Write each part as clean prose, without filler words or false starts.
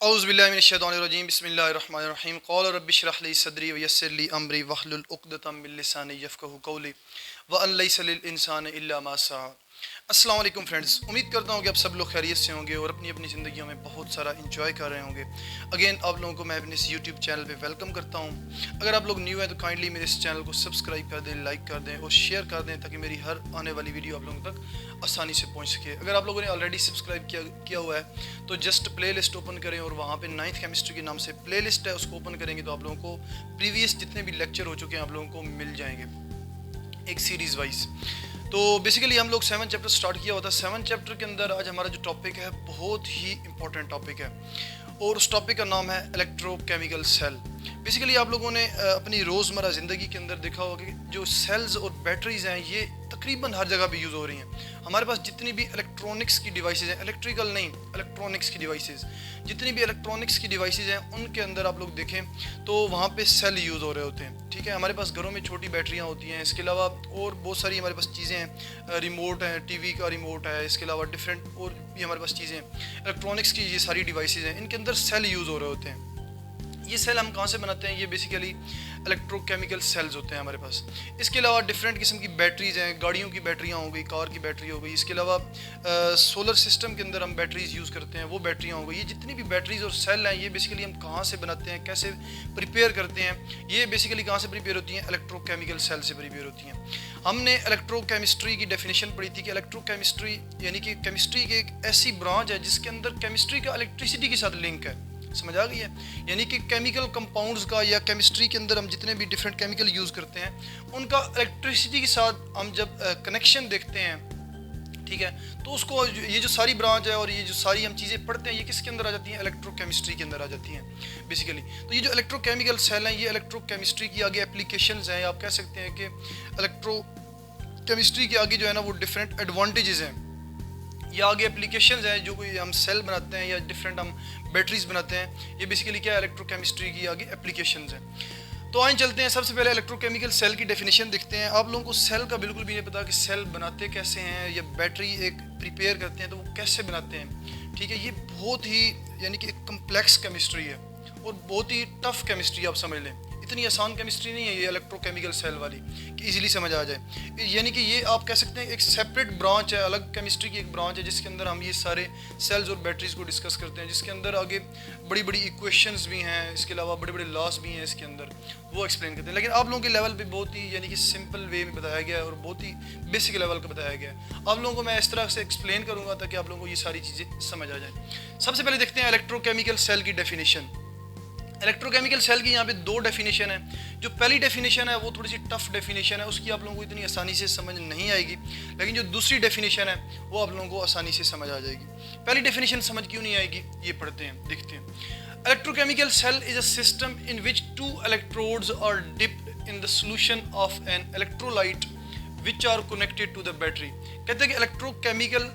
औज़ुबिल्लाहिमिनश्शैतानिर्रजीम बिस्मिल्लाहिर्रहमानिर्रहीम क़ाल रब्बि इश्रह ली सदरी व यस्सिर ली अमरी वहलुल उक़दतम मिन लिसानी यफ़क़हू क़ौली व अन लैसा लिल इंसानि इल्ला मा सआ। अस्सलाम वालेकुम फ्रेंड्स, उम्मीद करता हूँ कि आप सब लोग खैरियत से होंगे और अपनी अपनी ज़िंदगियों में बहुत सारा इंजॉय कर रहे होंगे। अगेन आप लोगों को मैं अपने इस यूट्यूब चैनल पे वेलकम करता हूँ। अगर आप लोग न्यू हैं तो काइंडली मेरे इस चैनल को सब्सक्राइब कर दें, लाइक कर दें और शेयर कर दें ताकि मेरी हर आने वाली वीडियो आप लोगों तक आसानी से पहुँच सके। अगर आप लोगों ने ऑलरेडी सब्सक्राइब किया हुआ है तो जस्ट प्ले लिस्ट ओपन करें और वहाँ पर 9th केमिस्ट्री के नाम से प्ले लिस्ट है, उसको ओपन करेंगे तो आप लोगों को प्रीवियस जितने भी लेक्चर हो चुके हैं आप लोगों को मिल जाएंगे एक सीरीज़ वाइज। तो बेसिकली हम लोग 7 चैप्टर स्टार्ट किया हुआ था। 7 चैप्टर के अंदर आज हमारा जो टॉपिक है बहुत ही इंपॉर्टेंट टॉपिक है और उस टॉपिक का नाम है इलेक्ट्रोकेमिकल सेल। बेसिकली आप लोगों ने अपनी रोज़मर्रा ज़िंदगी के अंदर देखा होगा कि जो सेल्स और बैटरीज हैं ये तकरीबन हर जगह पे यूज़ हो रही हैं। हमारे पास जितनी भी इलेक्ट्रॉनिक्स की डिवाइसेज हैं, इलेक्ट्रिकल नहीं इलेक्ट्रॉनिक्स की डिवाइसेज, जितनी भी इलेक्ट्रॉनिक्स की डिवाइसेज हैं उनके अंदर आप लोग देखें तो वहाँ पे सेल यूज़ हो रहे होते हैं। ठीक है, हमारे पास घरों में छोटी बैटरियाँ होती हैं, इसके अलावा और बहुत सारी हमारे पास चीज़ें हैं, रिमोट है, टीवी का रिमोट है, इसके अलावा डिफरेंट और भी हमारे पास चीज़ें इलेक्ट्रॉनिक्स की ये सारी डिवाइसेज हैं, इनके अंदर सेल यूज़ हो रहे होते हैं। ये सेल हम कहाँ से बनाते हैं? ये बेसिकली इलेक्ट्रोकेमिकल सेल्स होते हैं हमारे पास। इसके अलावा डिफरेंट किस्म की बैटरीज हैं, गाड़ियों की बैटरियाँ हो गई, कार की बैटरी हो गई, इसके अलावा सोलर सिस्टम के अंदर हम बैटरीज यूज़ करते हैं, वो बैटरियाँ हो गई। ये जितनी भी बैटरीज और सेल हैं ये बेसिकली हम कहाँ से बनाते हैं, कैसे प्रिपेयर करते हैं? ये बेसिकली कहाँ से प्रिपेयर होती हैं? इलेक्ट्रोकेमिकल सेल से प्रिपेयर होती हैं। हमने इलेक्ट्रोकेमिस्ट्री की डेफिनेशन पढ़ी थी कि इलेक्ट्रोकेमिस्ट्री यानी कि केमिस्ट्री की एक ऐसी ब्रांच है जिसके अंदर केमिस्ट्री का इलेक्ट्रिसिटी के साथ लिंक है। समझ आ गई है? यानी कि केमिकल कंपाउंड्स का या केमिस्ट्री के अंदर हम जितने भी डिफरेंट केमिकल यूज़ करते हैं उनका इलेक्ट्रिसिटी के साथ हम जब कनेक्शन देखते हैं, ठीक है, तो उसको ये जो सारी ब्रांच है और ये जो सारी हम चीज़ें पढ़ते हैं ये किसके अंदर आ जाती हैं? इलेक्ट्रोकेमिस्ट्री के अंदर आ जाती हैं बेसिकली। तो ये जो इलेक्ट्रोकेमिकल सेल हैं ये इलेक्ट्रोकेमिस्ट्री की आगे एप्लीकेशंस हैं। आप कह सकते हैं कि इलेक्ट्रोकेमिस्ट्री के आगे जो है ना वो डिफरेंट एडवांटेजेस हैं या आगे एप्लीकेशंस हैं। जो कोई हम सेल बनाते हैं या डिफरेंट हम बैटरीज बनाते हैं, ये बेसिकली क्या है? इलेक्ट्रोकेमिस्ट्री की आगे एप्लीकेशंस हैं। तो आइए चलते हैं, सबसे पहले इलेक्ट्रोकेमिकल सेल की डेफिनेशन देखते हैं। आप लोगों को सेल का बिल्कुल भी नहीं पता कि सेल बनाते कैसे हैं या बैटरी एक प्रिपेयर करते हैं तो वो कैसे बनाते हैं। ठीक है, ये बहुत ही यानी कि एक कम्प्लेक्स केमिस्ट्री है और बहुत ही टफ केमिस्ट्री आप समझ लें। इतनी आसान केमिस्ट्री नहीं है ये इलेक्ट्रोकेमिकल सेल वाली कि इजीली समझ आ जाए। यानी कि ये आप कह सकते हैं एक सेपरेट ब्रांच है, अलग केमिस्ट्री की एक ब्रांच है जिसके अंदर हम ये सारे सेल्स और बैटरीज को डिस्कस करते हैं, जिसके अंदर आगे बड़ी बड़ी इक्वेशंस भी हैं, इसके अलावा बड़े बड़े लॉस भी हैं इसके अंदर, वो एक्सप्लेन करते हैं। लेकिन आप लोगों के लेवल पे बहुत ही यानी कि सिंपल वे में बताया गया है और बहुत ही बेसिक लेवल का बताया गया है। आप लोगों को मैं इस तरह से एक्सप्लेन करूँगा ताकि आप लोगों को ये सारी चीज़ें समझ आ जाए। सबसे पहले देखते हैं इलेक्ट्रोकेमिकल सेल की डेफिनेशन। इलेक्ट्रोकेमिकल सेल की यहाँ पे दो डेफिनेशन है। जो पहली डेफिनेशन है वो थोड़ी सी टफ डेफिनेशन है, उसकी आप लोगों को इतनी आसानी से समझ नहीं आएगी, लेकिन जो दूसरी डेफिनेशन है वो आप लोगों को आसानी से समझ आ जाएगी। पहली डेफिनेशन समझ क्यों नहीं आएगी ये पढ़ते हैं, देखते हैं। Electrochemical cell is a system in which 2 electrodes are dipped in the solution of an electrolyte which are connected to the battery. कहते हैं कि इलेक्ट्रोकेमिकल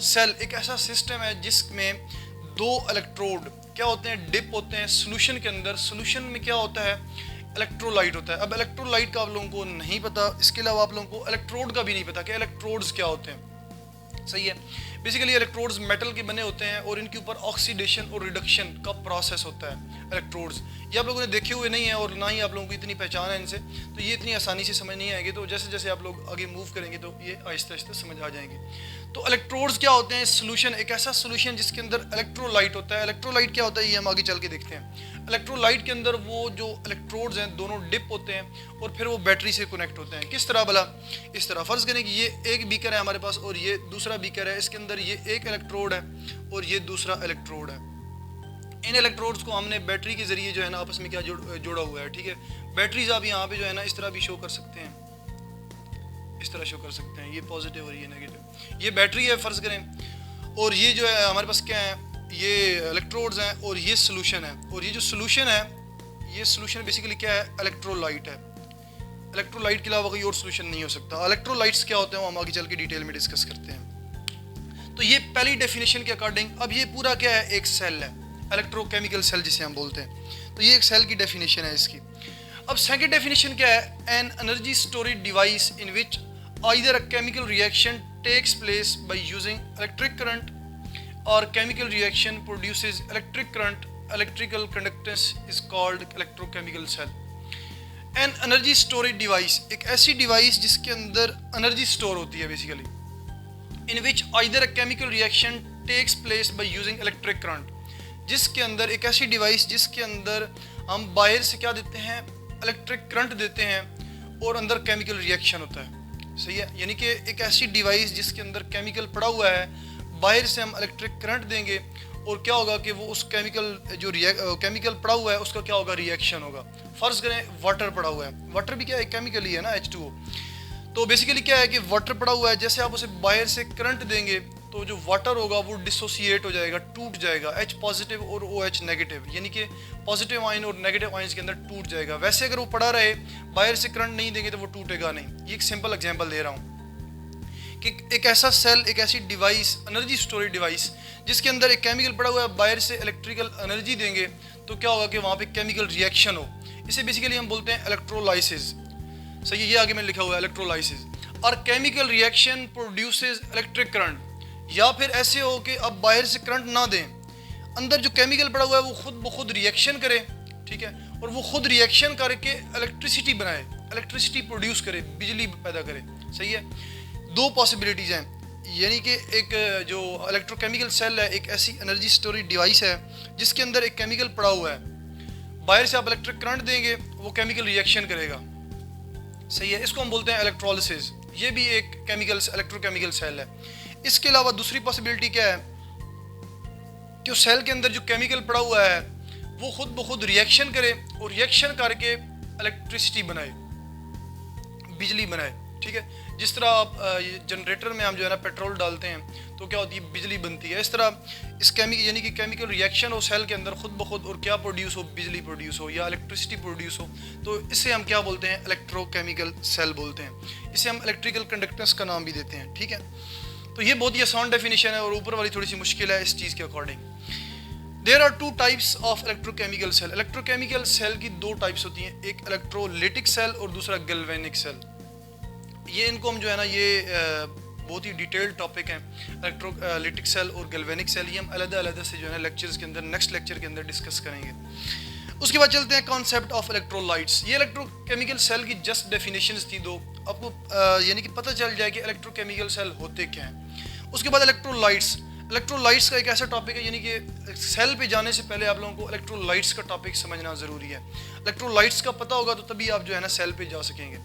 सेल एक ऐसा सिस्टम है जिसमें 2 इलेक्ट्रोड क्या होते हैं? डिप होते हैं सोल्यूशन के अंदर। सोल्यूशन में क्या होता है? इलेक्ट्रोलाइट होता है। अब इलेक्ट्रोलाइट का आप लोगों को नहीं पता, इसके अलावा आप लोगों को इलेक्ट्रोड का भी नहीं पता कि इलेक्ट्रोड्स क्या होते हैं। सही है, बेसिकली इलेक्ट्रोड्स मेटल के बने होते हैं और इनके ऊपर ऑक्सीडेशन और रिडक्शन का प्रोसेस होता है। इलेक्ट्रोड्स ये आप लोगों ने देखे हुए नहीं है और ना ही आप लोगों को इतनी पहचान है इनसे, तो ये इतनी आसानी से समझ नहीं आएगी। तो जैसे जैसे आप लोग आगे मूव करेंगे तो ये आहिस्ते आहिस्ते समझ आ जाएंगे। तो इलेक्ट्रोड्स क्या होते हैं? सोल्यूशन, एक ऐसा सोल्यूशन जिसके अंदर इलेक्ट्रोलाइट होता है। इलेक्ट्रोलाइट क्या होता है ये हम आगे चल के देखते हैं। इलेक्ट्रोलाइट के अंदर वो जो इलेक्ट्रोड्स हैं दोनों डिप होते हैं और फिर वो बैटरी से कनेक्ट होते हैं। किस तरह भला? इस तरह फ़र्ज़ करें कि ये एक बीकर है हमारे पास और ये दूसरा बीकर है, इसके अंदर ये एक इलेक्ट्रोड है और ये दूसरा इलेक्ट्रोड है। इन इलेक्ट्रोड्स को हमने बैटरी के ज़रिए जो है ना आपस में क्या जोड़ा हुआ है। ठीक है, बैटरीज आप यहाँ पे जो है ना इस तरह भी शो कर सकते हैं, इस तरह शो कर सकते हैं, ये पॉजिटिव और ये नेगेटिव। ये बैटरी है फ़र्ज़ करें और ये जो है हमारे पास क्या है? ये इलेक्ट्रोड्स हैं और ये सोल्यूशन है। और ये जो सोल्यूशन है ये सोल्यूशन बेसिकली क्या है? इलेक्ट्रोलाइट है। इलेक्ट्रोलाइट के अलावा कोई और सोल्यूशन नहीं हो सकता। इलेक्ट्रोलाइट्स क्या होते हैं वो हम आगे चल के डिटेल में डिस्कस करते हैं। तो ये पहली डेफिनेशन के अकॉर्डिंग अब ये पूरा क्या है? एक सेल है, इलेक्ट्रोकेमिकल सेल जिसे हम बोलते हैं। तो ये एक सेल की डेफिनेशन है इसकी। अब सेकंड डेफिनेशन क्या है? An energy storage device in which either a chemical reaction takes place by using electric current और chemical reaction produces electric current electrical conductance is called electrochemical cell. An energy storage device, एक ऐसी device जिसके अंदर energy store होती है basically, in which either a chemical reaction takes place by using electric current, जिसके अंदर एक ऐसी डिवाइस जिसके अंदर हम बाहर से क्या देते हैं, इलेक्ट्रिक करंट देते हैं और अंदर केमिकल रिएक्शन होता है। सही है, यानी कि एक ऐसी डिवाइस जिसके अंदर केमिकल पड़ा हुआ है, बाहर से हम इलेक्ट्रिक करंट देंगे और क्या होगा कि वो उस केमिकल जो केमिकल पड़ा हुआ है उसका क्या होगा, रिएक्शन होगा। फर्ज करें वाटर पड़ा हुआ है, वाटर भी क्या है, केमिकल ही है ना, H2O। तो बेसिकली क्या है कि वाटर पड़ा हुआ है, जैसे आप उसे बाहर से करंट देंगे तो जो वाटर होगा वो डिसोसिएट हो जाएगा, टूट जाएगा, H पॉजिटिव और OH नेगेटिव, यानी कि पॉजिटिव आयन और नेगेटिव आयंस के अंदर टूट जाएगा। वैसे अगर वो पड़ा रहे, बाहर से करंट नहीं देंगे तो वो टूटेगा नहीं। ये एक सिंपल एग्जांपल दे रहा हूँ कि एक ऐसा सेल, एक ऐसी डिवाइस, एनर्जी स्टोरेज डिवाइस जिसके अंदर एक केमिकल पड़ा हुआ है, बाहर से इलेक्ट्रिकल एनर्जी देंगे तो क्या होगा कि वहाँ पे केमिकल रिएक्शन हो। इसे बेसिकली हम बोलते हैं इलेक्ट्रोलाइसिस। सही है, ये आगे मैंने लिखा हुआ है इलेक्ट्रोलाइसिस। और chemical reaction produces electric current, या फिर ऐसे हो कि अब बाहर से करंट ना दें, अंदर जो केमिकल पड़ा हुआ है वो खुद ब खुद रिएक्शन करे, ठीक है, और वो खुद रिएक्शन करके इलेक्ट्रिसिटी बनाए, इलेक्ट्रिसिटी प्रोड्यूस करे, बिजली पैदा करे। सही है, दो पॉसिबिलिटीज़ हैं, यानी कि एक जो इलेक्ट्रोकेमिकल सेल है, एक ऐसी एनर्जी स्टोरेज डिवाइस है जिसके अंदर एक केमिकल पड़ा हुआ है, बाहर से आप इलेक्ट्रिक करंट देंगे वो केमिकल रिएक्शन करेगा। सही है, इसको हम बोलते हैं इलेक्ट्रोलिसिस। ये भी एक केमिकल इलेक्ट्रोकेमिकल सेल है। इसके अलावा दूसरी पॉसिबिलिटी क्या है कि उस सेल के अंदर जो केमिकल पड़ा हुआ है वो खुद ब खुद रिएक्शन करे और रिएक्शन करके इलेक्ट्रिसिटी बनाए, बिजली बनाए। ठीक है, जिस तरह आप जनरेटर में हम जो है ना पेट्रोल डालते हैं तो क्या होती है, बिजली बनती है। इस तरह इस यानी कि केमिकल रिएक्शन हो सेल के अंदर खुद ब खुद और क्या प्रोड्यूस हो, बिजली प्रोड्यूस हो या इलेक्ट्रिसिटी प्रोड्यूस हो, तो इसे हम क्या बोलते हैं, इलेक्ट्रोकेमिकल सेल बोलते हैं। इसे हम इलेक्ट्रिकल कंडक्टेंस का नाम भी देते हैं। ठीक है, तो ये बहुत ही आसान डेफिनेशन है और ऊपर वाली थोड़ी सी मुश्किल है इस चीज़ के according. There are two types of electrochemical cell. Electrochemical cell की दो टाइप्स होती हैं, एक इलेक्ट्रोलिटिक सेल और दूसरा गैल्वेनिक सेल। ये इनको हम जो है ना, ये बहुत ही डिटेल्ड टॉपिक है, इलेक्ट्रोलिटिक सेल और गैल्वेनिक सेल। ये हम अलग-अलग से जो है ना लेक्चर्स के अंदर, नेक्स्ट लेक्चर के अंदर डिस्कस करेंगे। उसके बाद चलते हैं कॉन्सेप्ट ऑफ इलेक्ट्रोलाइट्स। ये इलेक्ट्रोकेमिकल सेल की जस्ट डेफिनेशंस थी दो, आपको यानी कि पता चल जाए कि इलेक्ट्रोकेमिकल सेल होते क्या हैं। उसके बाद इलेक्ट्रोलाइट्स। इलेक्ट्रोलाइट्स का एक ऐसा टॉपिक है, यानी कि सेल पे जाने से पहले आप लोगों को इलेक्ट्रोलाइट्स का टॉपिक समझना ज़रूरी है। इलेक्ट्रोलाइट्स का पता होगा तो तभी आप जो है ना सेल पे जा सकेंगे।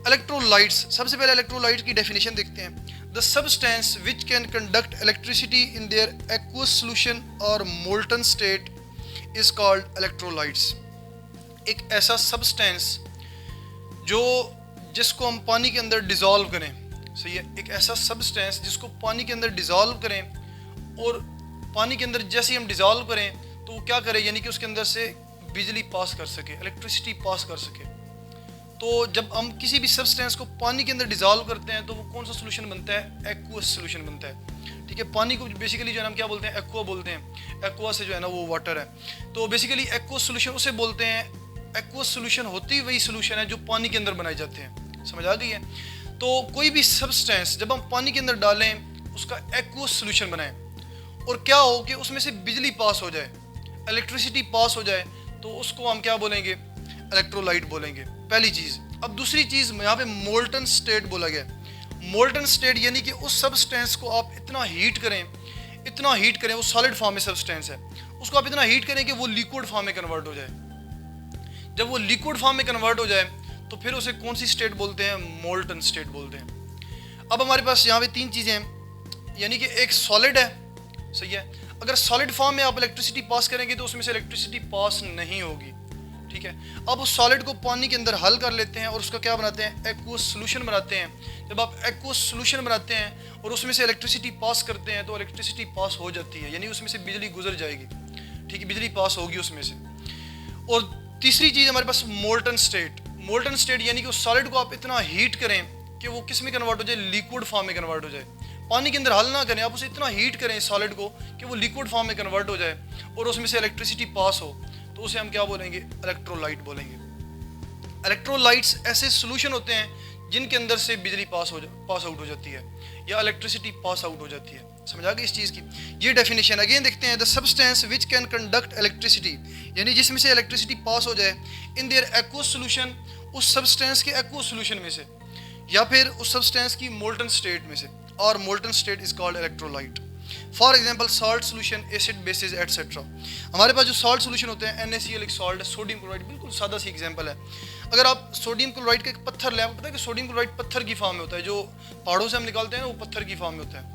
इलेक्ट्रोलाइट्स, सबसे पहले इलेक्ट्रोलाइट की डेफिनेशन देखते हैं। The substance which can conduct electricity in their aqueous solution और molten state is called electrolytes. एक ऐसा सबस्टेंस जिसको हम पानी के अंदर डिज़ोल्व करें। सही है, एक ऐसा सबस्टेंस जिसको पानी के अंदर डिज़ोल्व करें और पानी के अंदर जैसे ही हम डिज़ोल्व करें तो वो क्या करे, यानी कि उसके अंदर से बिजली पास कर सके, इलेक्ट्रिसिटी पास कर सके। तो जब हम किसी भी सब्सटेंस को पानी के अंदर डिज़ोल्व करते हैं तो वो कौन सा सोल्यूशन बनता है, एक्वस सोल्यूशन बनता है। ठीक है, पानी को बेसिकली जो है ना हम क्या बोलते हैं, एक्वा बोलते हैं। एक्वा से जो है ना वो वाटर है, तो बेसिकली एक्वस सोल्यूशन उसे बोलते हैं। एक्वस सोल्यूशन होती वही सोल्यूशन है जो पानी के अंदर बनाए जाते हैं। समझ आ गई है? तो कोई भी सब्सटेंस जब हम पानी के अंदर डालें उसका एक्वस सोल्यूशन बनाएं और क्या हो कि उसमें से बिजली पास हो जाए, इलेक्ट्रिसिटी पास हो जाए, तो उसको हम क्या बोलेंगे, इलेक्ट्रोलाइट बोलेंगे, पहली चीज़। अब दूसरी चीज़ यहाँ पे मोल्टन स्टेट बोला गया। मोल्टन स्टेट यानी कि उस सब्सटेंस को आप इतना हीट करें, वो सॉलिड फॉर्म में सब्सटेंस है, उसको आप इतना हीट करें कि वो लिक्विड फॉर्म में कन्वर्ट हो जाए। जब वो लिक्विड फॉर्म में कन्वर्ट हो जाए तो फिर उसे कौन सी स्टेट बोलते हैं, मोल्टन स्टेट बोलते हैं। अब हमारे पास यहाँ पे तीन चीज़ें हैं, यानी कि एक सॉलिड है। सही है, अगर सॉलिड फॉर्म में आप इलेक्ट्रिसिटी पास करेंगे तो उसमें से इलेक्ट्रिसिटी पास नहीं होगी। ठीक है, अब उस सॉलिड को पानी के अंदर हल कर लेते हैं और उसका क्या बनाते हैं, एक्वस सोल्यूशन बनाते हैं। जब आप एक्वस सोल्यूशन बनाते हैं और उसमें से इलेक्ट्रिसिटी पास करते हैं तो इलेक्ट्रिसिटी पास हो जाती है, यानी उसमें से बिजली गुजर जाएगी। ठीक है, बिजली पास होगी उसमें से। और तीसरी चीज़ हमारे पास मोल्टन स्टेट। मोल्टन स्टेट यानी कि उस सॉलिड को आप इतना हीट करें कि वो किस में कन्वर्ट हो जाए, लिक्विड फॉर्म में कन्वर्ट हो जाए। पानी के अंदर हल ना करें, आप उसे इतना हीट करें सॉलिड को कि वो लिक्विड फॉर्म में कन्वर्ट हो जाए और उसमें से इलेक्ट्रिसिटी पास हो, तो उसे हम क्या बोलेंगे, इलेक्ट्रोलाइट बोलेंगे। इलेक्ट्रोलाइट्स ऐसे सोल्यूशन होते हैं जिनके अंदर से बिजली पास आउट हो जाती है या इलेक्ट्रिसिटी पास आउट हो जाती है। समझ आ गई इस चीज़ की। ये डेफिनेशन अगेन देखते हैं, the substance which can conduct electricity, यानी जिसमें से इलेक्ट्रिसिटी पास हो जाए इन देयर एक्वस सोल्यूशन, उस सब्सटेंस के एक्वस सोल्यूशन में से, या फिर उस सब्सटेंस की मोल्टन स्टेट में से, और molten state is called electrolyte. For example salt solution, acid, basis etcetera. हमारे पास जो सॉल्ट सोल्यूशन होते हैं, NaCl एक सॉल्ट है, सोडियम क्लोराइड, बिल्कुल सादा सी एग्जांपल है। अगर आप सोडियम क्लोराइड का एक पत्थर लें, आपको पता है कि सोडियम क्लोराइड पत्थर की फॉर्म में होता है, जो पहाड़ों से हम निकालते हैं ना, वो पत्थर की फॉर्म में होता है।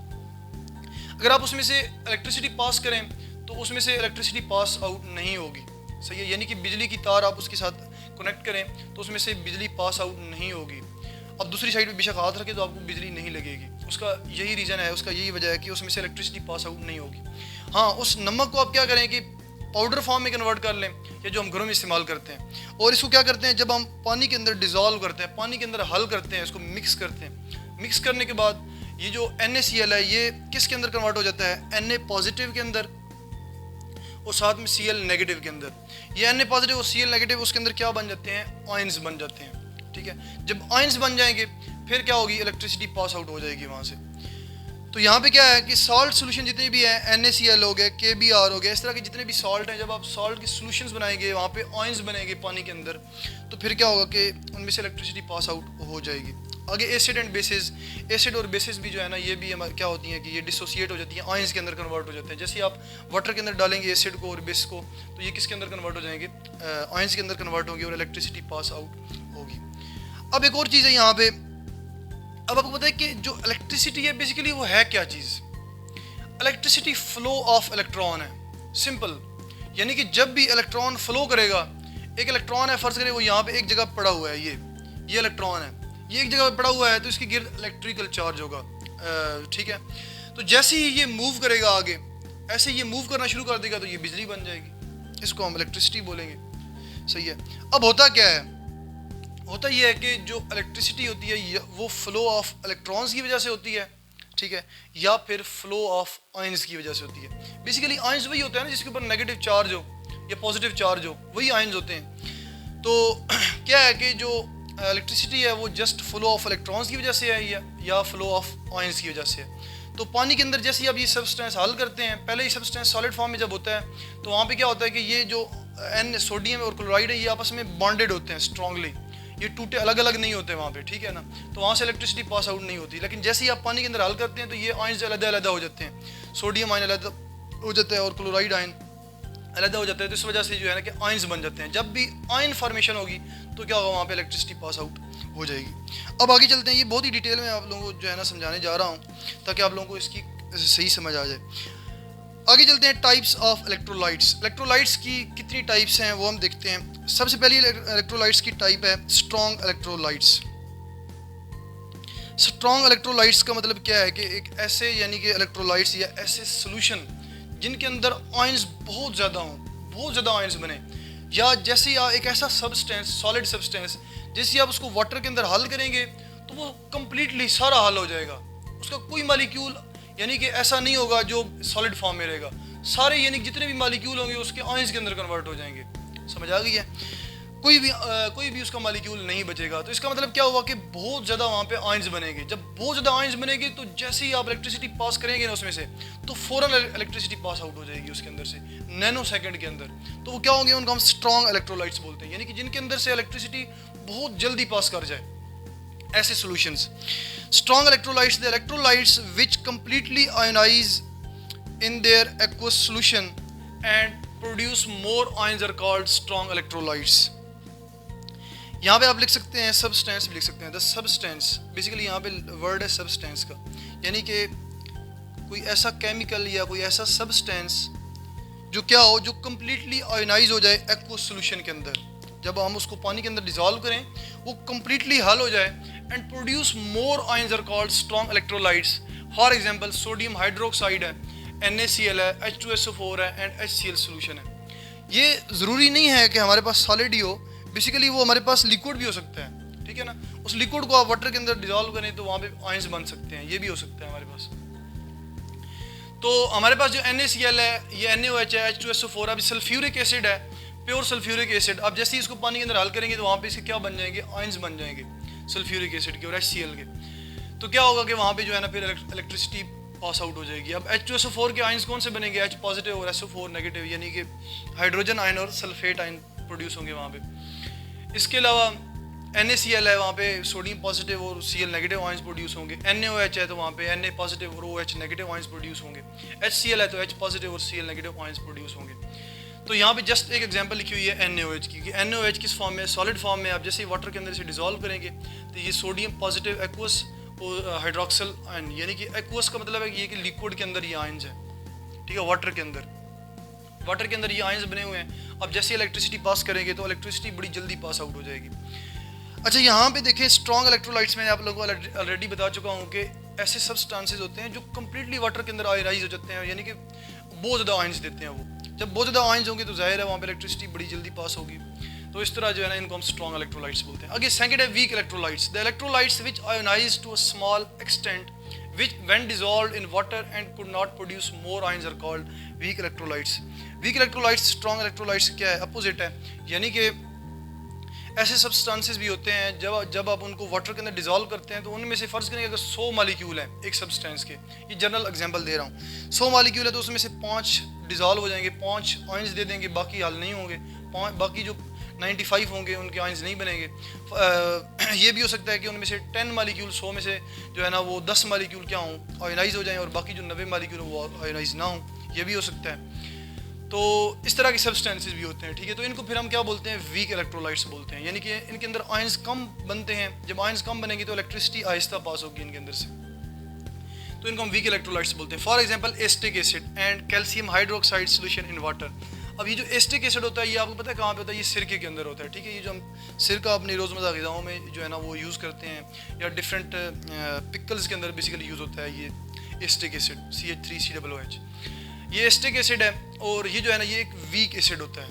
अगर आप उसमें से इलेक्ट्रिसिटी पास करें तो उसमें से इलेक्ट्रिसिटी पास आउट नहीं होगी, सही है, यानी कि बिजली की तार आप उसके साथ कनेक्ट करें तो उसमें से बिजली पास आउट नहीं होगी। अब दूसरी साइड पे बेशक हाथ रखें तो आपको बिजली नहीं लगेगी। उसका यही रीज़न है, उसका यही वजह है कि उसमें से इलेक्ट्रिसिटी पास आउट नहीं होगी। हाँ, उस नमक को आप क्या करें कि पाउडर फॉर्म में कन्वर्ट कर लें, या जो हम घरों में इस्तेमाल करते हैं, और इसको क्या करते हैं, जब हम पानी के अंदर डिज़ोल्व करते हैं, पानी के अंदर हल करते हैं, इसको मिक्स करते हैं। मिक्स करने के बाद ये जो NaCl है, ये किसके अंदर कन्वर्ट हो जाता है, Na पॉजिटिव के अंदर, और साथ में Cl नेगेटिव के अंदर। ये Na पॉजिटिव और Cl नेगेटिव उसके अंदर क्या बन जाते हैं, आयंस बन जाते हैं। ठीक है, जब आयंस बन जाएंगे फिर क्या होगी, इलेक्ट्रिसिटी पास आउट हो जाएगी वहाँ से। तो यहाँ पे क्या है कि सॉल्ट सोल्यूशन जितने भी हैं, NaCl हो गए, KBr हो गए, इस तरह के जितने भी सॉल्ट हैं, जब आप सॉल्ट के सोल्यूशंस बनाएंगे, वहाँ पे आयंस बनेंगे पानी के अंदर, तो फिर क्या होगा कि उनमें से इलेक्ट्रिसिटी पास आउट हो जाएगी। आगे एसिड एंड बेसिस, एसिड और बेसिस भी जो है ना, ये भी हमारे क्या होती हैं कि ये डिसोसिएट हो जाती हैं, आयंस के अंदर कन्वर्ट हो जाते हैं। जैसे आप वाटर के अंदर डालेंगे एसिड को और बेस को, तो ये किसके अंदर कन्वर्ट हो जाएंगे, आयंस के अंदर कन्वर्ट होंगे और इलेक्ट्रिसिटी पास आउट होगी। अब एक और चीज़ है यहाँ पे, अब आपको पता है कि जो इलेक्ट्रिसिटी है बेसिकली वो है क्या चीज़, इलेक्ट्रिसिटी फ्लो ऑफ इलेक्ट्रॉन है, सिंपल। यानी कि जब भी इलेक्ट्रॉन फ्लो करेगा, एक इलेक्ट्रॉन है, फर्ज करें वो यहाँ पे एक जगह पड़ा हुआ है, ये इलेक्ट्रॉन है, ये एक जगह पड़ा हुआ है, तो इसके गिर्द इलेक्ट्रिकल चार्ज होगा, ठीक है। तो जैसे ही ये मूव करेगा आगे, ऐसे ये मूव करना शुरू कर देगा तो ये बिजली बन जाएगी, इसको हम इलेक्ट्रिसिटी बोलेंगे, सही है। अब होता क्या है, होता ये है कि जो इलेक्ट्रिसिटी होती है वो फ्लो ऑफ इलेक्ट्रॉन्स की वजह से होती है, ठीक है, या फिर फ्लो ऑफ आयंस की वजह से होती है। बेसिकली आयंस वही होता है ना जिसके ऊपर नेगेटिव चार्ज हो या पॉजिटिव चार्ज हो, वही आयंस होते हैं। तो क्या है कि जो इलेक्ट्रिसिटी है वो जस्ट फ्लो ऑफ इलेक्ट्रॉन्स की वजह से है या फ्लो ऑफ आयंस की वजह से है। तो पानी के अंदर जैसे ही आप ये सब्सटेंस हल करते हैं, पहले ये सब्सटेंस सॉलिड फॉर्म में जब होता है तो वहाँ पे क्या होता है कि ये जो सोडियम और क्लोराइड है ये आपस में बॉन्डेड होते हैं स्ट्रांगली, ये टूटे अलग अलग नहीं होते वहाँ पे, ठीक है ना। तो वहाँ से इलेक्ट्रिसिटी पास आउट नहीं होती। लेकिन जैसे ही आप पानी के अंदर हल करते हैं तो ये आयंस अलग अलग हो जाते हैं, सोडियम आयन अलग हो जाता है और क्लोराइड आयन अलग हो जाता है। तो इस वजह से जो है ना कि आयंस बन जाते हैं। जब भी आयन फॉर्मेशन होगी तो क्या होगा, वहाँ पे इलेक्ट्रिसिटी पास आउट हो जाएगी। अब आगे चलते हैं, ये बहुत ही डिटेल में आप लोगों को जो है ना समझाने जा रहा हूँ ताकि आप लोगों को इसकी सही समझ आ जाए। आगे चलते हैं, टाइप्स ऑफ इलेक्ट्रोलाइट्स। इलेक्ट्रोलाइट्स की कितनी टाइप्स हैं वो हम देखते हैं। सबसे पहली इलेक्ट्रोलाइट्स की टाइप है स्ट्रॉन्ग इलेक्ट्रोलाइट्स। स्ट्रॉन्ग इलेक्ट्रोलाइट्स का मतलब क्या है कि एक ऐसे यानी कि इलेक्ट्रोलाइट्स या ऐसे सोल्यूशन जिनके अंदर आयंस बहुत ज़्यादा हों, बहुत ज़्यादा आयंस बने, या जैसे एक ऐसा सब्सटेंस, सॉलिड सब्सटेंस, जैसे आप उसको वाटर के अंदर हल करेंगे तो वो कम्प्लीटली सारा हल हो जाएगा, उसका कोई मालिक्यूल यानी कि ऐसा नहीं होगा जो सॉलिड फॉर्म में रहेगा, सारे यानी जितने भी मालिक्यूल होंगे उसके आयंस के अंदर कन्वर्ट हो जाएंगे। समझ आ गई है, कोई भी उसका मालिक्यूल नहीं बचेगा। तो इसका मतलब क्या हुआ कि बहुत ज़्यादा वहाँ पे आयंस बनेंगे। जब बहुत ज़्यादा आयंस बनेंगे तो जैसे ही आप इलेक्ट्रिसिटी पास करेंगे ना उसमें से, तो फ़ौरन इलेक्ट्रिसिटी पास आउट हो जाएगी उसके अंदर से, नैनो सेकंड के अंदर। तो वो क्या होंगे, उनको हम स्ट्रॉन्ग इलेक्ट्रोलाइट्स बोलते हैं, यानी कि जिनके अंदर से इलेक्ट्रिसिटी बहुत जल्दी पास कर जाए, ऐसे solutions. Strong electrolytes, the electrolytes which completely ionize in their aqueous solution and produce more ions are called strong electrolytes. यहाँ पे आप लिख सकते हैं सब्सटेंस भी लिख सकते हैं, द सब्सटेंस, बेसिकली यहाँ पे वर्ड है सब्सटेंस का, यानी कि कोई ऐसा केमिकल या कोई ऐसा सब्सटेंस जो क्या हो, जो कम्प्लीटली आयोनाइज हो जाए एक्वस सॉल्यूशन के अंदर। जब हम उसको पानी के अंदर डिजोल्व करें वो कम्प्लीटली हल हो जाए and produce more ions are called strong electrolytes. For example sodium hydroxide है, NaCl है, H2SO4 है एंड HCl सॉल्यूशन है। ये ज़रूरी नहीं है कि हमारे पास सॉलिड ही हो, बेसिकली वो हमारे पास लिक्विड भी हो सकता है, ठीक है ना। उस लिक्विड को आप वाटर के अंदर डिजोल्व करें तो वहाँ पे आयंस बन सकते हैं, ये भी हो सकता है हमारे पास। तो हमारे पास जो NaCl है, ये NaOH है, H2SO4 है, अभी सल्फ्यूरिक एसिड है, प्योर सल्फ्यूरिक एसिड। अब जैसे ही इसको पानी के अंदर हल करेंगे तो वहाँ पे इसके क्या बन जाएंगे, आयंस बन जाएंगे सल्फ्यूरिक एसिड के और HCl के। तो क्या होगा कि वहाँ पे जो है ना फिर इलेक्ट्रिसिटी पास आउट हो जाएगी। अब H2SO4 के आयंस कौन से बनेंगे? H पॉजिटिव और SO4 नेगेटिव, यानी कि हाइड्रोजन आयन और सल्फेट आयन प्रोड्यूस होंगे वहाँ पे। इसके अलावा NaCl है, वहाँ पे सोडियम पॉजिटिव और Cl नेगेटिव आयंस प्रोड्यूस होंगे। NaOH है तो वहाँ पे Na पॉजिटिव और OH नेगेटिव आयंस प्रोड्यूस होंगे। HCl है तो H पॉजिटिव और Cl नेगेटिव आयंस प्रोड्यूस होंगे। तो यहाँ पे जस्ट एक एग्जांपल लिखी हुई है NaOH की, कि NaOH किस फॉर्म में? सॉलिड फॉर्म में। आप जैसे ही वाटर के अंदर इसे डिजोल्व करेंगे तो ये सोडियम पॉजिटिव एक्वस और हाइड्रोक्सल आयन, यानी कि एक्वस का मतलब है कि ये कि लिक्विड के अंदर ये आयंस है, ठीक है, वाटर के अंदर ये आयंस बने हुए हैं। अब जैसे इलेक्ट्रिसिटी पास करेंगे तो इलेक्ट्रिसिटी बड़ी जल्दी पास आउट हो जाएगी। अच्छा, यहाँ पे देखें स्ट्रॉन्ग इलेक्ट्रोलाइट्स में आप लोगों को ऑलरेडी बता चुका हूँ कि ऐसे सब्सटेंसेस होते हैं जो कम्प्लीटली वाटर के अंदर आयनाइज हो जाते हैं, यानी कि बहुत ज़्यादा आयंस देते हैं वो। जब बहुत ज़्यादा आयंस होंगे तो जाहिर है वहाँ पे इलेक्ट्रिसिटी बड़ी जल्दी पास होगी। तो इस तरह जो है ना इनको हम स्ट्रॉन्ग इलेक्ट्रोलाइट्स बोलते हैं। आगे सेकंड है weak electrolytes. The electrolytes which ionize to a small extent which when dissolved in water and could not produce more ions are called weak electrolytes. weak electrolytes strong electrolytes क्या है? Opposite है, यानी कि ऐसे substances भी होते हैं जब आप उनको वाटर के अंदर डिजोल्व करते हैं तो उनमें से फ़र्ज़ करें अगर 100 मालिक्यूल हैं एक सब्सटेंस के, ये जनरल एग्जांपल दे रहा हूँ, 100 मालिक्यूल है तो उसमें से 5 डिजोल्व हो जाएंगे, 5 आयंस दे देंगे, बाकी हल नहीं होंगे, बाकी जो 95 होंगे उनके आयंस नहीं बनेंगे। ये भी हो सकता है कि उनमें से 10 मालिक्यूल 100 में से जो है ना वो 10 मालिक्यूल क्या हों, आयनाइज हो जाएं और बाकी जो 90 मालिक्यूल वो आयनाइज ना हों, ये भी हो सकता है। तो इस तरह के सब्सटेंसेस भी होते हैं, ठीक है। तो इनको फिर हम क्या बोलते हैं? वीक इलेक्ट्रोलाइट्स बोलते हैं, यानी कि इनके अंदर आयंस कम बनते हैं। जब आयंस कम बनेंगे तो इलेक्ट्रिसिटी आहिस्ता पास होगी इनके अंदर से, तो इनको हम वीक इलेक्ट्रोलाइट्स बोलते हैं। For example acetic acid and calcium hydroxide solution in water. अब ये जो एस्टिक एसिड होता है ये आपको पता है कहाँ पे होता है? ये सिरके के अंदर होता है, ठीक है। ये जो हम सिरका अपनी रोज़मर्रा ग़िज़ाओं में जो है ना वो यूज़ करते हैं, या डिफरेंट पिकल्स के अंदर बेसिकली यूज़ होता है ये एस्टिक एसिड CH3COOH। ये एस्टिक एसिड है और ये जो है ना ये एक वीक एसिड होता है।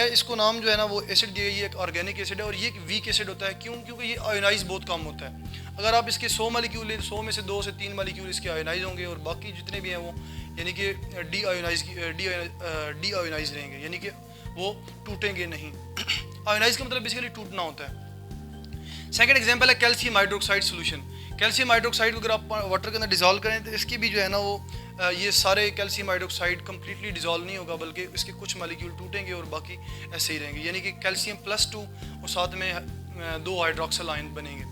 इसको नाम जो है ना वो एसिड दिया, ये एक ऑर्गेनिक एसिड है और ये एक वीक एसिड होता है। क्यों? क्योंकि ये आयोनाइज बहुत कम होता है। अगर आप इसके 100 मालिक्यूल लें, 100 में से 2 से 3 मालिक्यूल इसके आयोनाइज होंगे और बाकी जितने भी हैं वो यानी कि डी आयोनाइज रहेंगे, यानी कि वो टूटेंगे नहीं। आयोनाइज का मतलब बेसिकली टूटना होता है। सेकंड एग्जांपल है calcium hydroxide solution. Calcium hydroxide को अगर आप वाटर के अंदर डिजोल्व करें तो इसकी भी जो है ना वो ये सारे कैल्शियम हाइड्रोक्साइड कम्प्लीटली डिजोल्व नहीं होगा, बल्कि इसके कुछ मालिक्यूल टूटेंगे और बाकी ऐसे ही रहेंगे, यानी कि कैल्शियम +2 और साथ में 2 हाइड्रोक्सल आयन बनेंगे।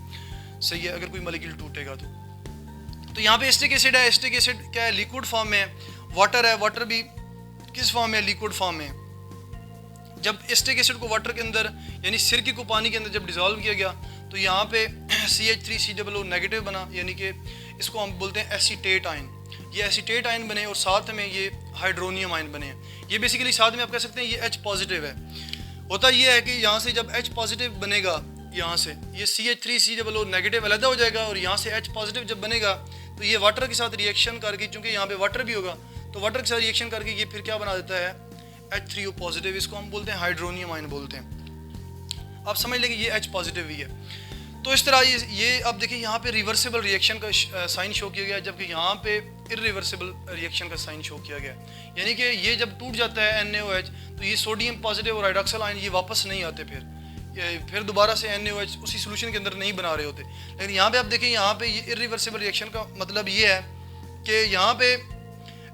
सही है, अगर कोई मालिक्यूल टूटेगा तो यहाँ पे एस्टिक एसिड है। एस्टिक एसिड क्या है? लिक्विड फॉर्म में है। वाटर है, वाटर भी किस फॉर्म में है? लिक्विड फॉर्म में। जब एस्टिक एसिड को वाटर के अंदर यानी सिरके को पानी के अंदर जब डिजोल्व किया गया तो यहाँ पे CH3COO नेगेटिव बना, यानी कि इसको हम बोलते हैं एसीटेट आयन। ये एसीटेट आयन बने और साथ में ये हाइड्रोनियम आयन बने हैं। ये बेसिकली साथ में आप कह सकते हैं ये H पॉजिटिव है। होता ये है कि यहाँ से जब H पॉजिटिव बनेगा, यहाँ से ये CH3COO नेगेटिव अलग हो जाएगा और यहाँ से H पॉजिटिव जब बनेगा तो ये वाटर के साथ रिएक्शन करके, चूँकि यहाँ पे वाटर भी होगा तो वाटर के साथ रिएक्शन करके ये फिर क्या बना देता है? H3O positive. इसको हम बोलते हैं हाइड्रोनियम आयन बोलते हैं। आप समझ लेंगे ये H पॉजिटिव ही है। तो इस तरह ये अब देखिए यहाँ पे रिवर्सिबल रिएक्शन का साइन शो किया गया, जबकि यहाँ पे इरिवर्सिबल रिएक्शन का साइन शो किया गया। यानी कि ये जब टूट जाता है NaOH तो ये सोडियम पॉजिटिव और हाइड्रोक्सल आयन ये वापस नहीं आते, फिर दोबारा से NaOH उसी सोल्यूशन के अंदर नहीं बना रहे होते। लेकिन यहाँ पे आप देखें, यहाँ पे ये इरिवर्सिबल रिएक्शन का मतलब ये है कि यहाँ पे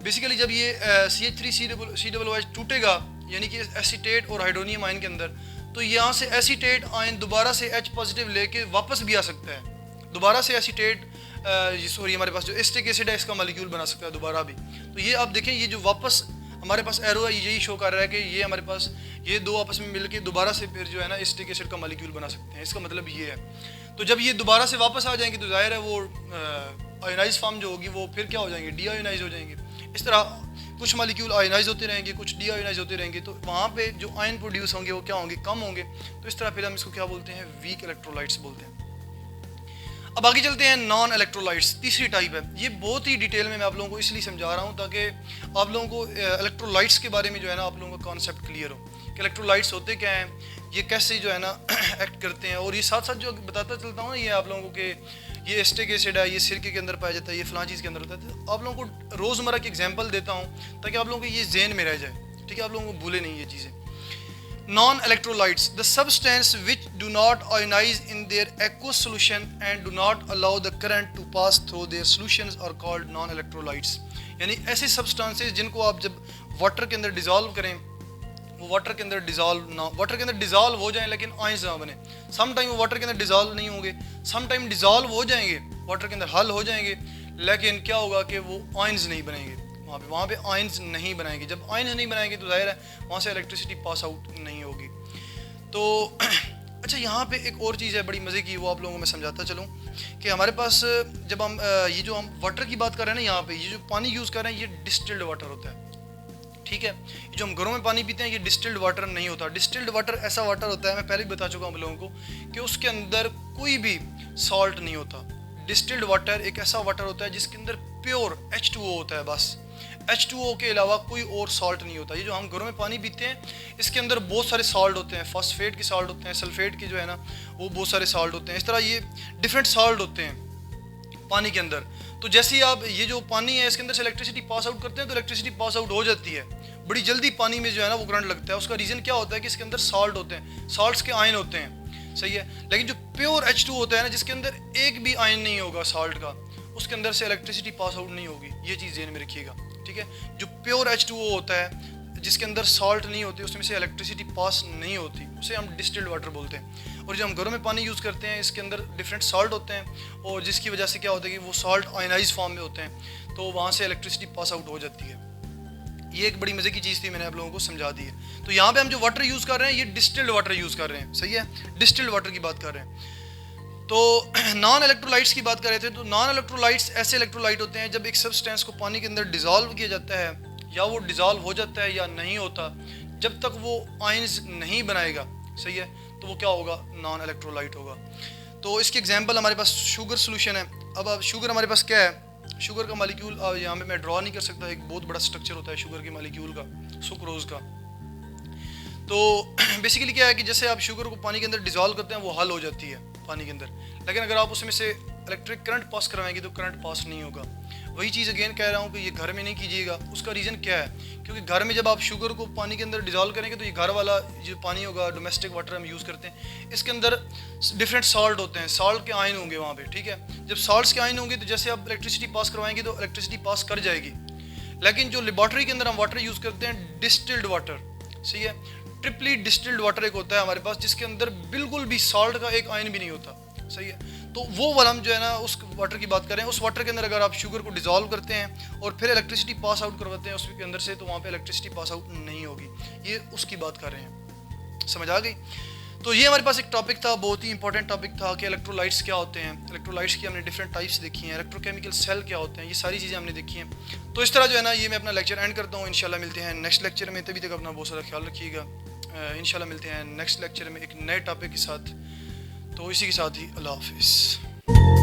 बेसिकली जब ये CH3COOH टूटेगा यानी कि एसीटेट और हाइड्रोनियम आयन के अंदर, तो यहाँ से एसीटेट आयन दोबारा से H पॉजिटिव लेके वापस भी आ सकता है। दोबारा से एसीटेट सॉरी हमारे पास जो एस्टिक एसिड है इसका मॉलिक्यूल बना सकता है दोबारा भी। तो ये आप देखें, ये जो वापस हमारे पास एरो है यही शो कर रहा है कि ये हमारे पास ये दो आपस में मिलके दोबारा से फिर जो है ना एस्टिक एसिड का मॉलिक्यूल बना सकते हैं। इसका मतलब ये है। तो जब ये दोबारा से वापस आ जाएंगे तो जाहिर है वो आयोनाइज फॉर्म जो होगी वो फिर क्या हो जाएंगे? डी आयोनाइज हो जाएंगे। इस तरह कुछ मॉलिक्यूल आयोनाइज होते रहेंगे, कुछ डी आयोनाइज होते रहेंगे, तो वहाँ पे जो आयन प्रोड्यूस होंगे वो क्या होंगे? कम होंगे। तो इस तरह फिर हम इसको क्या बोलते हैं? वीक इलेक्ट्रोलाइट्स बोलते हैं। अब आगे चलते हैं नॉन इलेक्ट्रोलाइट्स, तीसरी टाइप है। ये बहुत ही डिटेल में मैं आप लोगों को इसलिए समझा रहा हूँ ताकि आप लोगों को इलेक्ट्रोलाइट्स के बारे में जो है ना आप लोगों का कॉन्सेप्ट क्लियर हो कि इलेक्ट्रोलाइट्स होते क्या हैं, ये कैसे जो है ना एक्ट करते हैं। और ये साथ साथ जो बताता चलता हूँ ना, ये आप लोगों को कि ये एस्टिक एसिड है, ये सिरके के अंदर पाया जाता है, ये फलां चीज़ के अंदर होता है। तो आप लोगों को रोज़मर्रा की एग्जाम्पल देता हूँ ताकि आप लोगों को ये ज़हन में रह जाए, ठीक है, आप लोगों को भूले नहीं ये चीज़ें। non electrolytes, the substance which do not ionize in their aqueous solution and do not allow the current to pass through their solutions are called non electrolytes। यानी ऐसे substances जिनको आप जब वाटर के अंदर डिजॉल्व करें, वो वाटर के अंदर डिजॉल्व हो जाएं लेकिन आयंस ना बने। सम टाइम वो वाटर के अंदर डिजॉल्व नहीं होंगे, सम टाइम डिजॉल्व हो जाएंगे, वाटर के अंदर हल हो जाएंगे, लेकिन क्या होगा कि वो आयंस नहीं बनेंगे, वहाँ पे आयंस नहीं बनाएंगे। जब आयंस नहीं बनाएंगे तो जाहिर है वहाँ से इलेक्ट्रिसिटी पास आउट नहीं होगी। तो अच्छा, यहाँ पे एक और चीज़ है बड़ी मज़े की, वो आप लोगों को मैं समझाता चलूँ कि हमारे पास जब हम ये जो हम वाटर की बात कर रहे हैं ना, यहाँ पे ये जो पानी यूज़ कर रहे हैं ये डिस्टिल्ड वाटर होता है, ठीक है। जो हम घरों में पानी पीते हैं ये डिस्टिल्ड वाटर नहीं होता। डिस्टिल्ड वाटर ऐसा वाटर होता है, मैं पहले भी बता चुका हूँ आप लोगों को, कि उसके अंदर कोई भी सॉल्ट नहीं होता। डिस्टिल्ड वाटर एक ऐसा वाटर होता है जिसके अंदर प्योर H2O होता है, बस H2O के अलावा कोई और सॉल्ट नहीं होता। ये जो हम घरों में पानी पीते हैं इसके अंदर बहुत सारे सॉल्ट होते हैं, फॉस्फेट के सॉल्ट होते हैं, सल्फेट के जो है ना वो बहुत सारे सॉल्ट होते हैं, इस तरह ये डिफरेंट सॉल्ट होते हैं पानी के अंदर। तो जैसे ही आप ये जो पानी है इसके अंदर से इलेक्ट्रिसिटी पास आउट करते हैं तो इलेक्ट्रिसिटी पास आउट हो जाती है बड़ी जल्दी, पानी में जो है ना वो करंट लगता है। उसका रीज़न क्या होता है कि इसके अंदर सॉल्ट होते हैं, सॉल्ट्स के आयन होते हैं, सही है। लेकिन जो प्योर H2 होता है ना, जिसके अंदर एक भी आयन नहीं होगा सॉल्ट का, उसके अंदर से इलेक्ट्रिसिटी पास आउट नहीं होगी। ये चीज़ ध्यान में रखिएगा, ठीक है। जो प्योर H2O होता है जिसके अंदर सॉल्ट नहीं होती, उसमें से इलेक्ट्रिसिटी पास नहीं होती, उसे हम डिस्टिल्ड वाटर बोलते हैं। और जो हम घरों में पानी यूज़ करते हैं इसके अंदर डिफरेंट सॉल्ट होते हैं और जिसकी वजह से क्या होता है कि वो सॉल्ट आयनाइज फॉर्म में होते हैं, तो वहाँ से इलेक्ट्रिसिटी पास आउट हो जाती है। ये एक बड़ी मज़े की चीज़ थी, मैंने आप लोगों को समझा दी है। तो यहाँ पे हम जो वाटर यूज़ कर रहे हैं ये डिस्टिल्ड वाटर यूज़ कर रहे हैं, सही है, डिस्टिल्ड वाटर की बात कर रहे हैं। तो नॉन इलेक्ट्रोलाइट्स की बात कर रहे थे, तो नॉन इलेक्ट्रोलाइट्स ऐसे इलेक्ट्रोलाइट होते हैं जब एक सब्सटेंस को पानी के अंदर डिज़ोल्व किया जाता है या वो डिज़ोल्व हो जाता है या नहीं होता, जब तक वो आयंस नहीं बनाएगा, सही है, तो वो क्या होगा, नॉन इलेक्ट्रोलाइट होगा। तो इसकी एग्जांपल हमारे पास शुगर सोल्यूशन है। अब शुगर हमारे पास क्या है, शुगर का मालिक्यूल यहाँ पे मैं ड्रॉ नहीं कर सकता, एक बहुत बड़ा स्ट्रक्चर होता है शुगर के मालिक्यूल का, सुक्रोज का। तो बेसिकली क्या है कि जैसे आप शुगर को पानी के अंदर डिज़ोल्व करते हैं वो हल हो जाती है पानी के अंदर, लेकिन अगर आप उसमें से इलेक्ट्रिक करंट पास करवाएंगे तो करंट पास नहीं होगा। वही चीज़ अगेन कह रहा हूँ कि ये घर में नहीं कीजिएगा। उसका रीज़न क्या है, क्योंकि घर में जब आप शुगर को पानी के अंदर डिज़ोल्व करेंगे तो ये घर वाला जो पानी होगा, डोमेस्टिक वाटर हम यूज़ करते हैं, इसके अंदर डिफरेंट सॉल्ट होते हैं, सॉल्ट के आयन होंगे वहाँ पे, ठीक है। जब सॉल्ट्स के आयन होंगे तो जैसे आप इलेक्ट्रिसिटी पास करवाएंगे तो इलेक्ट्रिसिटी पास कर जाएगी। लेकिन जो लेबॉर्ट्री के अंदर हम वाटर यूज़ करते हैं डिस्टिल्ड वाटर, सही है, ट्रिपली डिस्टिल्ड वाटर एक होता है हमारे पास जिसके अंदर बिल्कुल भी सॉल्ट का एक आयन भी नहीं होता, सही है। तो वो वाला हम जो है ना उस वाटर की बात करें, उस वाटर के अंदर अगर आप शुगर को डिज़ोल्व करते हैं और फिर इलेक्ट्रिसिटी पास आउट करवाते हैं उसके अंदर से, तो वहाँ पे इलेक्ट्रिसिटी पास आउट नहीं होगी। ये उसकी बात कर रहे हैं, समझ आ गई। तो ये हमारे पास एक टॉपिक था, बहुत ही इंपॉर्टेंट टॉपिक था कि इलेक्ट्रोलाइट्स क्या होते हैं। इलेक्ट्रोलाइट्स की हमने डिफरेंट टाइप्स देखी हैं, इलेक्ट्रोकेमिकल सेल क्या होते हैं, ये सारी चीज़ें हमने देखी हैं। तो इस तरह जो है ना ये मैं अपना लेक्चर एंड करता हूँ। इंशाल्लाह मिलते हैं नेक्स्ट लेक्चर में, तभी तक अपना बहुत सारा ख्याल रखिएगा। इंशाल्लाह मिलते हैं नेक्स्ट लेक्चर में एक नए टॉपिक के साथ। तो इसी के साथ ही अल्लाह हाफिज़।